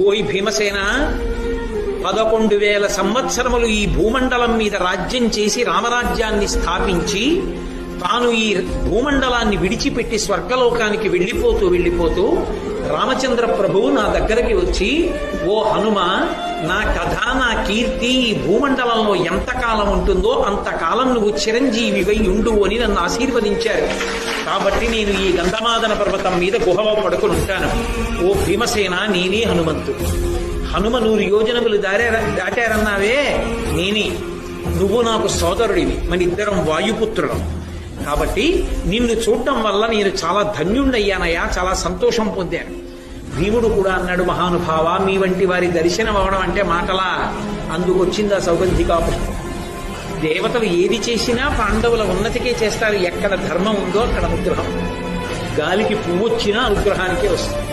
ఓయ్ భీమసేన, 11,000 సంవత్సరములు ఈ భూమండలం మీద రాజ్యం చేసి రామరాజ్యాన్ని స్థాపించి తాను ఈ భూమండలాన్ని విడిచిపెట్టి స్వర్గలోకానికి వెళ్ళిపోతూ రామచంద్ర ప్రభువు నా దగ్గరికి వచ్చి, ఓ హనుమ, నా కథ నా కీర్తి ఈ భూమండలంలో ఎంతకాలం ఉంటుందో అంతకాలం నువ్వు చిరంజీవివై ఉండు అని నన్ను ఆశీర్వదించారు. కాబట్టి నేను ఈ గంధమాదన పర్వతం మీద గుహలో పడుకుని ఉంటాను. ఓ భీమసేన, నేనే హనుమంతు. హనుమ 100 యోజనములు దాటారన్నావే, నేనే. నువ్వు నాకు సోదరుడివి, మన ఇద్దరం వాయుపుత్రులం. కాబట్టి నిన్ను చూడటం వల్ల నేను చాలా ధన్యుణ్ణయ్యానయ్యా, చాలా సంతోషం పొందాను. భీముడు కూడా అన్నాడు, మహానుభావ, మీ వంటి వారి దర్శనం అవడం అంటే మాటలా? అందుకొచ్చింది ఆ సౌగంధికా పుష్పం. దేవతలు ఏది చేసినా పాండవుల ఉన్నతికే చేస్తారు. ఎక్కడ ధర్మం ఉందో అక్కడ అనుగ్రహం. గాలికి పువ్వు వచ్చినా అనుగ్రహానికే వస్తుంది.